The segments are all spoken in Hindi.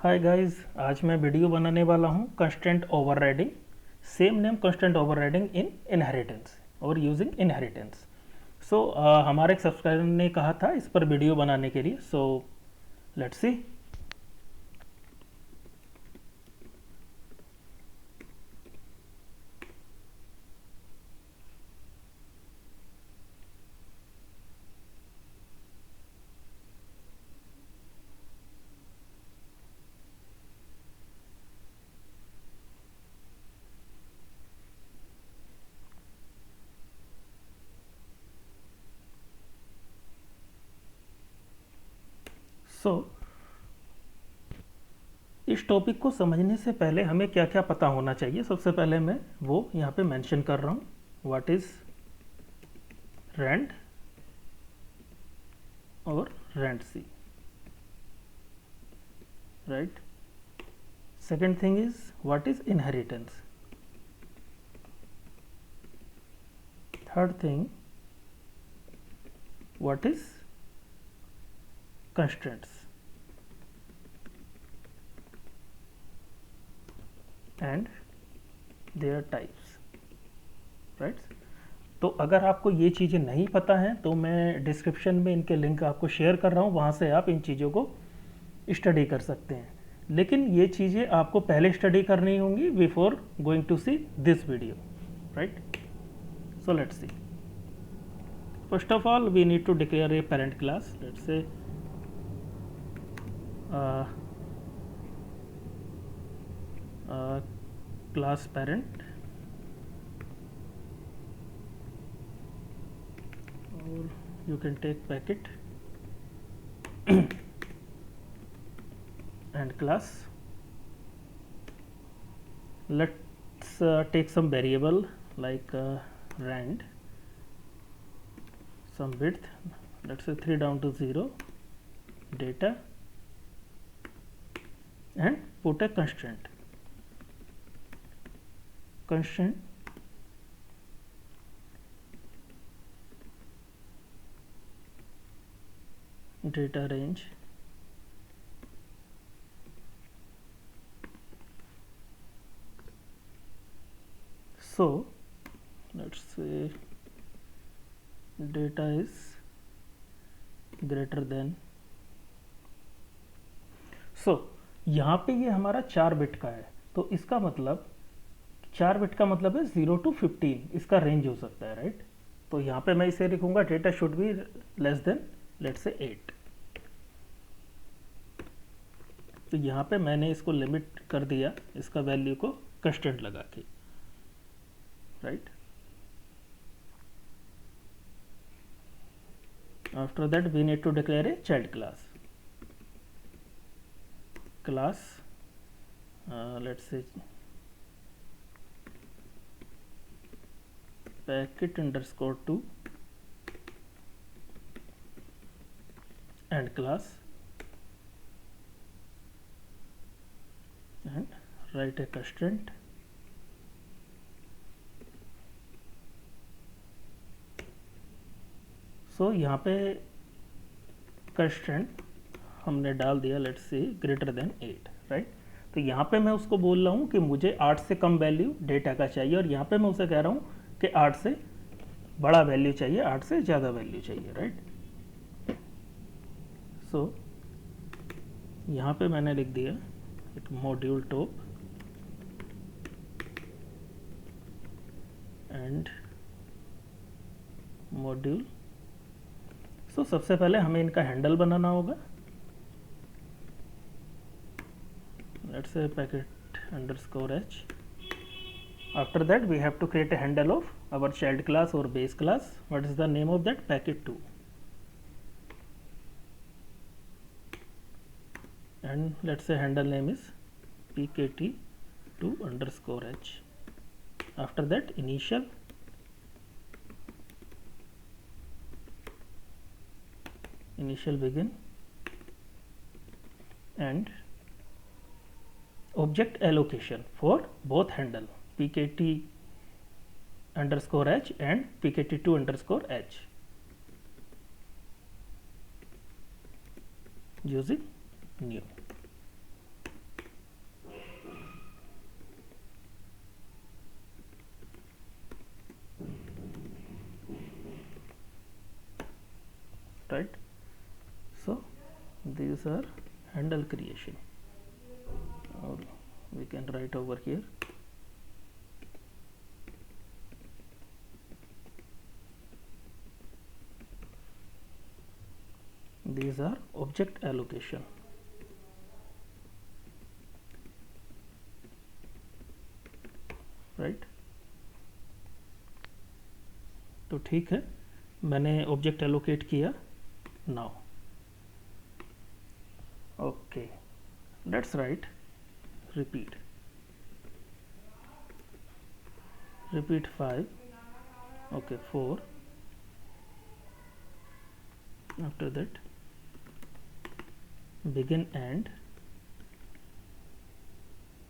हाय गाइस, आज मैं वीडियो बनाने वाला हूँ constraint overriding, same name constraint overriding इन इनहेरिटेंस और यूजिंग इनहेरिटेंस। सो हमारे एक सब्सक्राइबर ने कहा था इस पर वीडियो बनाने के लिए, सो लेट्स सी। सो इस टॉपिक को समझने से पहले हमें क्या क्या पता होना चाहिए, सबसे पहले मैं वो यहाँ पे मेंशन कर रहा हूँ। व्हाट इज रेंट और rand c, right. Second thing is what is inheritance. Third thing what is constraints and their types, right। तो अगर आपको ये चीज़ें नहीं पता हैं तो मैं डिस्क्रिप्शन में इनके लिंक आपको शेयर कर रहा हूँ, वहाँ से आप इन चीज़ों को स्टडी कर सकते हैं। लेकिन ये चीज़ें आपको पहले स्टडी करनी होंगी before going to see this video, right. So let's see. First of all, we need to declare a parent class. Let's say class parent, or you can take packet and class. Let's take some variable like rand, some width, let's say 3 down to 0, data, and put a constraint data range so let's say data is greater than, so यहाँ पे ये हमारा 4 बिट का है, तो इसका मतलब 4 बिट का मतलब है 0 to 15, इसका रेंज हो सकता है, राइट। तो यहाँ पे मैं इसे लिखूंगा data should be less than let's say 8। तो यहाँ पे मैंने इसको लिमिट कर दिया, इसका वैल्यू को कंस्टेंट लगा के, right. After that we need to declare a child class. Let's say packet underscore 2 and class, and write a constraint सो यहाँ पे कंस्ट्रेंट हमने डाल दिया, let's say greater than 8, right. तो यहाँ पे मैं उसको बोल रहा हूँ कि मुझे 8 से कम वैल्यू डेटा का चाहिए, और यहाँ पे मैं उसे कह रहा हूँ कि 8 से बड़ा वैल्यू चाहिए, 8 से ज़्यादा वैल्यू चाहिए, राइट। सो यहाँ पे मैंने लिख दिया एक मॉड्यूल टॉप एंड मॉड्यूल। तो सबसे पहले हमें इनका हैंडल बनाना होगा। Let's say packet underscore h। After that we have to create a handle of our child class or base class. What is the name of that? packet2, and let's say handle name is pkt2 underscore h. After that initial begin and object allocation for both handle pkt underscore h and pkt2 underscore h using new, these are handle creation, or we can write over here these are object allocation, right. तो ठीक है, मैंने ऑब्जेक्ट एलोकेट किया। Now okay, let's write repeat 5, okay 4, after that begin end,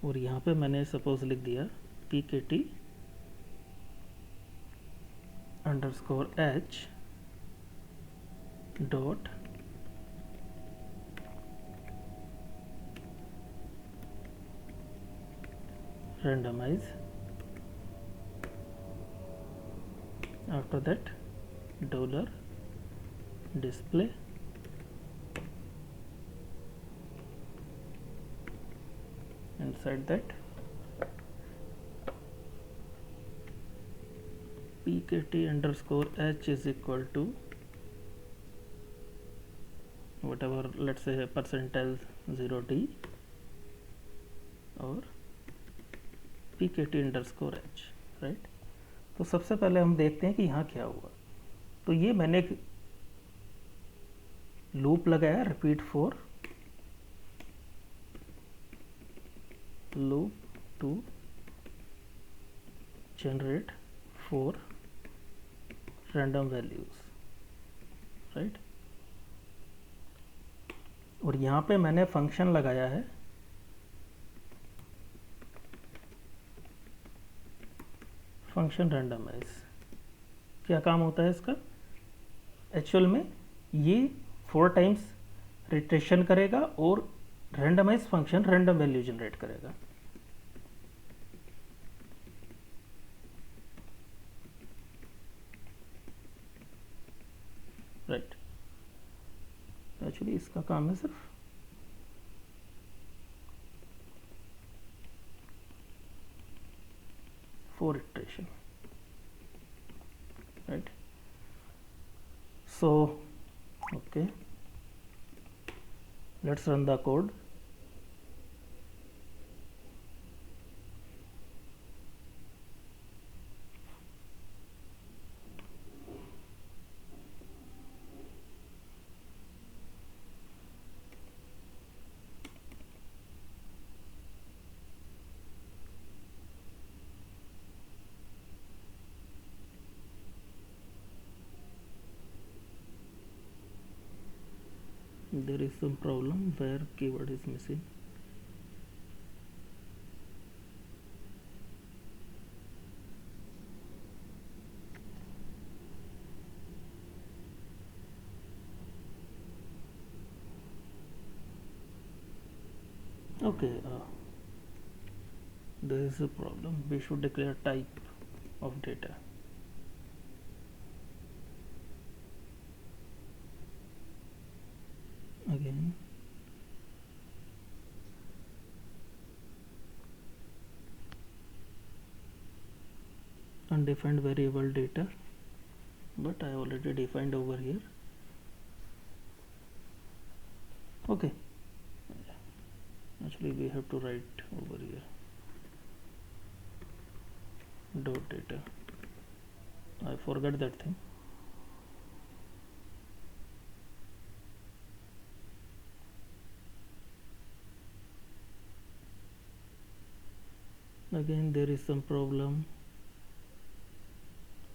और यहाँ पे मैंने सपोज लिख दिया pkt underscore h dot randomize, after that dollar display inside that pkt underscore h is equal to whatever, let's say percentage 0d और pkt underscore h, राइट। तो सबसे पहले हम देखते हैं कि यहाँ क्या हुआ। तो ये मैंने एक लूप लगाया, repeat 4 loop to generate 4 random values, right. और यहाँ पे मैंने फंक्शन लगाया है फंक्शन रैंडमाइज। क्या काम होता है इसका? एक्चुअल में ये 4 टाइम्स रिट्रेशन करेगा और randomise function random value generate करेगा। राइट, एक्चुअली इसका काम है सिर्फ for iteration, right? So okay, let's run the code. There is some problem where keyword is missing. Okay, there is a problem. We should declare type of data. Again, undefined variable data, but I already defined over here. Okay, actually we have to write over here dot data. I forgot that thing. Again there is some problem.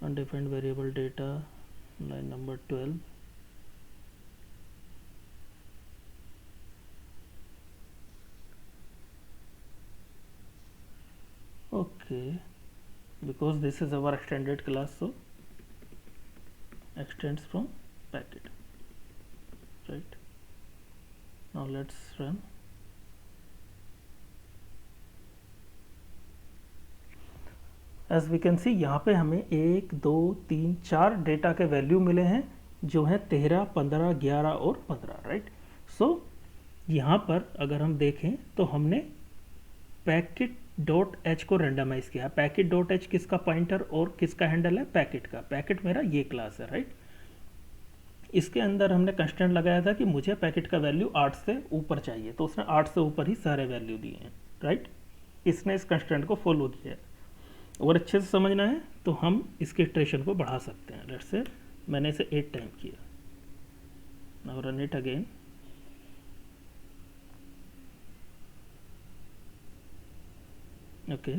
Undefined variable data, line number 12. Okay, because this is our extended class, so extends from packet, right? Now let's run. As we can see यहाँ पे हमें 1 2 3 4 डेटा के वैल्यू मिले हैं जो हैं 13, 15, 11 और 15, राइट। सो यहाँ पर अगर हम देखें तो हमने पैकेट डॉट एच को रेंडमाइज किया। पैकेट डॉट एच किसका पॉइंटर और किसका हैंडल है? पैकेट का। पैकेट मेरा ये क्लास है, राइट। इसके अंदर हमने कंस्टेंट लगाया था कि मुझे पैकेट का वैल्यू 8 से ऊपर चाहिए, तो उसने 8 से ऊपर ही सारे वैल्यू दिए हैं, राइट। इसने इस कंस्टेंट को फॉलो किया है। और अच्छे से समझना है तो हम इसके इटरेशन को बढ़ा सकते हैं। लेट्स से मैंने इसे 8 टाइम किया। Now run it again. Okay,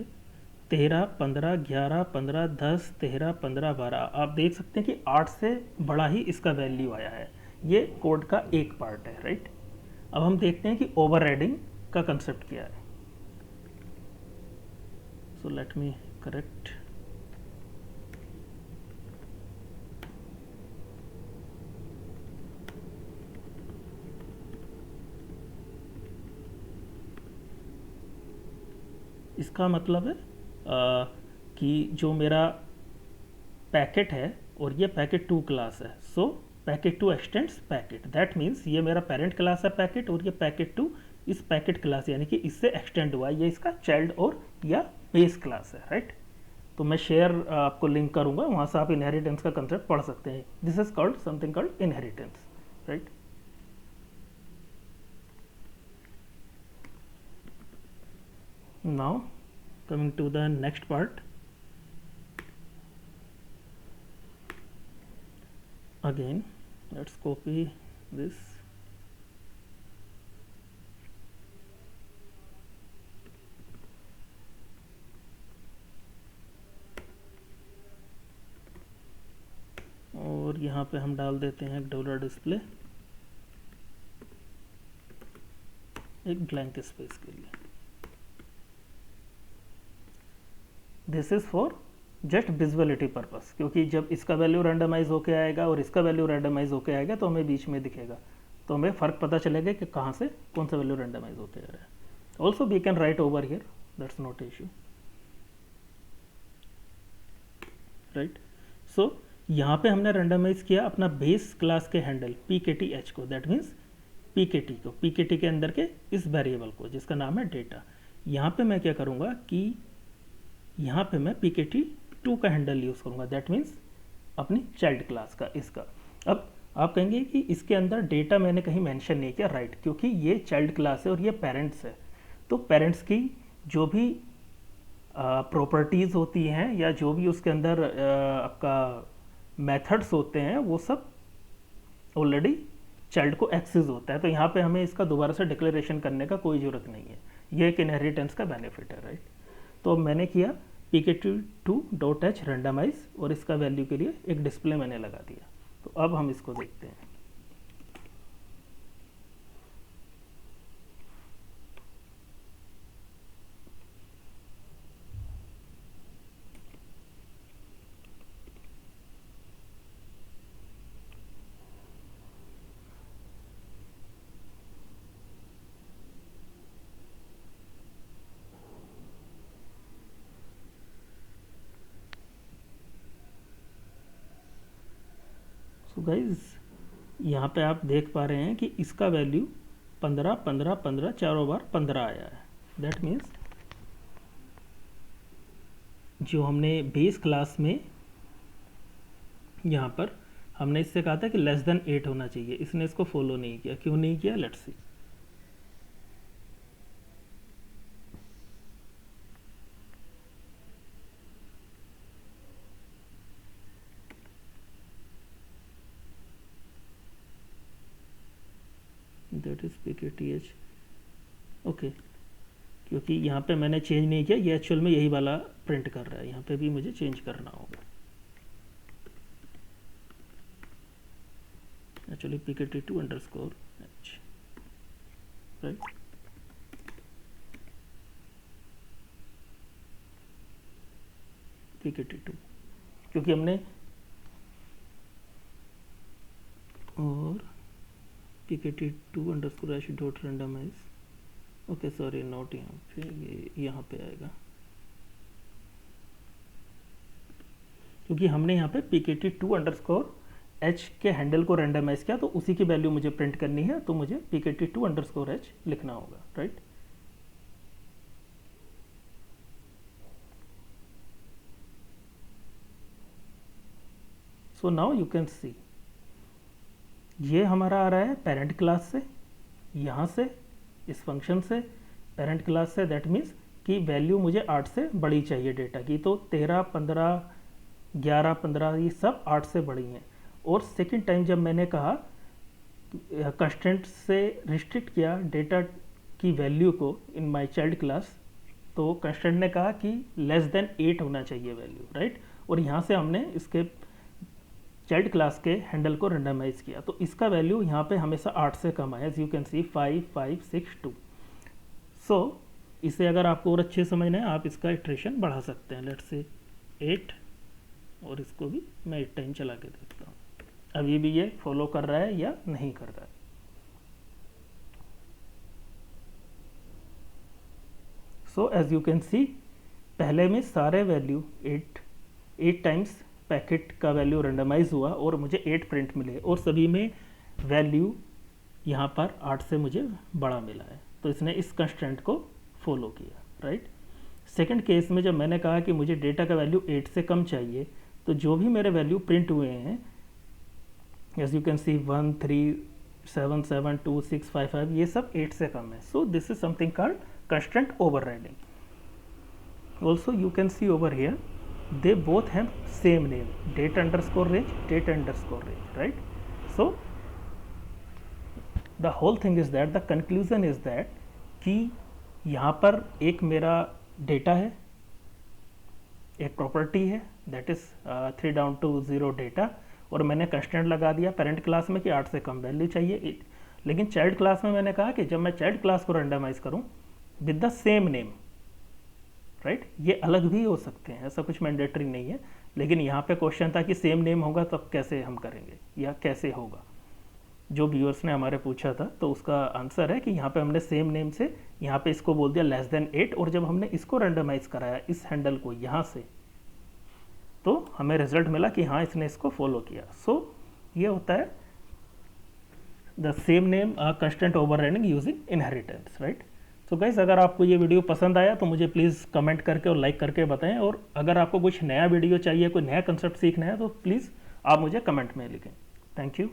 13, 15, 11, 15, 10, 13, 15, 12। आप देख सकते हैं कि 8 से बड़ा ही इसका वैल्यू आया है। ये कोड का एक पार्ट है, राइट। अब हम देखते हैं कि ओवरराइडिंग का कंसेप्ट क्या है। So let me correct. इसका मतलब है कि जो मेरा पैकेट है और ये पैकेट 2 क्लास है, so packet 2 extends packet. That means ये मेरा पेरेंट क्लास है पैकेट, और ये पैकेट 2 इस पैकेट क्लास यानी कि इससे एक्सटेंड हुआ है। ये इसका चाइल्ड और या बेस क्लास है, राइट। तो मैं शेयर आपको लिंक करूंगा, वहाँ से आप इनहेरिटेंस का कंसेप्ट पढ़ सकते हैं। This is called something called inheritance, right. Now coming to the next part, again let's copy this. और यहाँ पे हम डाल देते हैं डॉलर डिस्प्ले, एक ब्लैंक स्पेस के लिए। This is for just visuality purpose, क्योंकि जब इसका वैल्यू रैंडमाइज होके आएगा और इसका वैल्यू रैंडमाइज होके आएगा तो हमें बीच में दिखेगा, तो हमें फ़र्क पता चलेगा कि कहाँ से कौन सा वैल्यू रैंडमाइज होके आ रहा है। Also we can write over here, that's not issue, right. So यहाँ पे हमने रैंडमाइज किया अपना बेस क्लास के हैंडल pkt h को, दैट मीन्स pkt को, pkt के अंदर के इस वेरिएबल को जिसका नाम है डेटा। यहाँ पे मैं क्या करूँगा कि यहाँ पे मैं pkt2 का हैंडल यूज़ करूँगा, दैट मीन्स अपनी चाइल्ड क्लास का इसका। अब आप कहेंगे कि इसके अंदर डेटा मैंने कहीं मेंशन नहीं किया, राइट, क्योंकि ये चाइल्ड क्लास है और ये पेरेंट्स है। तो पेरेंट्स की जो भी प्रॉपर्टीज़ होती हैं या जो भी उसके अंदर आपका मेथड्स होते हैं वो सब ऑलरेडी चाइल्ड को एक्सेस होता है, तो यहाँ पे हमें इसका दोबारा से डिक्लेरेशन करने का कोई ज़रूरत नहीं है। ये एक इनहेरिटेंस का बेनिफिट है, राइट। तो मैंने किया pkt2.h रेंडमाइज और इसका वैल्यू के लिए एक डिस्प्ले मैंने लगा दिया। तो अब हम इसको देखते हैं। सो गाइज यहाँ पे आप देख पा रहे हैं कि इसका वैल्यू 15, 15, 15 चारों बार 15 आया है। दैट मीन्स जो हमने बेस क्लास में यहाँ पर हमने इससे कहा था कि लेस देन 8 होना चाहिए, इसने इसको फॉलो नहीं किया। क्यों नहीं किया? Let's see. That is pkth, okay, क्योंकि यहाँ पे मैंने चेंज नहीं किया, ये एक्चुअल में यही वाला प्रिंट कर रहा है। यहाँ पे भी मुझे चेंज करना होगा। Actually pkt2_h, right. pkt2 क्योंकि हमने और pkt2_h.randomize, ओके सॉरी, नोट यहाँ पे, ये यहाँ पे आएगा क्योंकि हमने यहाँ पे pkt2_h एच के हैंडल को रेंडमाइज किया तो उसी की वैल्यू मुझे प्रिंट करनी है, तो मुझे pkt2_h लिखना होगा, right. So now you can सी ये हमारा आ रहा है पेरेंट क्लास से, यहाँ से इस फंक्शन से पेरेंट क्लास से, दैट मीन्स कि वैल्यू मुझे 8 से बड़ी चाहिए डेटा की, तो 13, 15, 11, 15 ये सब 8 से बड़ी हैं। और सेकंड टाइम जब मैंने कहा कंस्टेंट से रिस्ट्रिक्ट किया डेटा की वैल्यू को इन माय चाइल्ड क्लास, तो कंस्टेंट ने कहा कि लेस देन 8 होना चाहिए वैल्यू, राइट। और यहाँ से हमने इसके चाइल्ड क्लास के हैंडल को रेंडमाइज किया, तो इसका वैल्यू यहाँ पे हमेशा 8 से कम आया, एज यू कैन सी 5, 5, 6, 2। सो इसे अगर आपको और अच्छे समझना है आप इसका इटरेशन बढ़ा सकते हैं, लेट्स से 8, और इसको भी मैं 8 टाइम चला के देखता हूँ अभी भी ये फॉलो कर रहा है या नहीं कर रहा है। So as you can see पहले में सारे वैल्यू 8 टाइम्स पैकेट का वैल्यू रेंडमाइज हुआ और मुझे 8 प्रिंट मिले, और सभी में वैल्यू यहाँ पर 8 से मुझे बड़ा मिला है, तो इसने इस कंस्टेंट को फॉलो किया, राइट। सेकंड केस में जब मैंने कहा कि मुझे डेटा का वैल्यू 8 से कम चाहिए, तो जो भी मेरे वैल्यू प्रिंट हुए हैं एज यू कैन सी 1, 3, 7, 7, 2, 6, 5, 5 ये सब 8 से कम है। So this is something called constant overriding. Also you can see over here they both have same name, date underscore range, date underscore range, right? So the whole thing is that the conclusion is that कि यहाँ पर एक मेरा डेटा है, एक प्रॉपर्टी है that is 3 down to 0 data, और मैंने कंस्टेंट लगा दिया पेरेंट क्लास में कि 8 से कम वैल्यू चाहिए, लेकिन चाइल्ड क्लास में मैंने कहा कि जब मैं चाइल्ड क्लास को रेंडमाइज करूँ with the same name, right, ये अलग भी हो सकते हैं, ऐसा कुछ मैंडेटरी नहीं है, लेकिन यहाँ पे क्वेश्चन था कि सेम नेम होगा तब कैसे हम करेंगे या कैसे होगा, जो व्यूअर्स ने हमारे पूछा था, तो उसका आंसर है कि यहाँ पे हमने सेम नेम से यहाँ पे इसको बोल दिया लेस देन 8, और जब हमने इसको रेंडमाइज कराया इस हैंडल को यहाँ से, तो हमें रिजल्ट मिला कि हाँ इसने इसको फॉलो किया। सो ये होता है the same name constant overriding using inheritance, right. तो गाइस अगर आपको ये वीडियो पसंद आया तो मुझे प्लीज़ कमेंट करके और लाइक करके बताएं, और अगर आपको कुछ नया वीडियो चाहिए, कोई नया कंसेप्ट सीखना है, तो प्लीज़ आप मुझे कमेंट में लिखें। Thank you.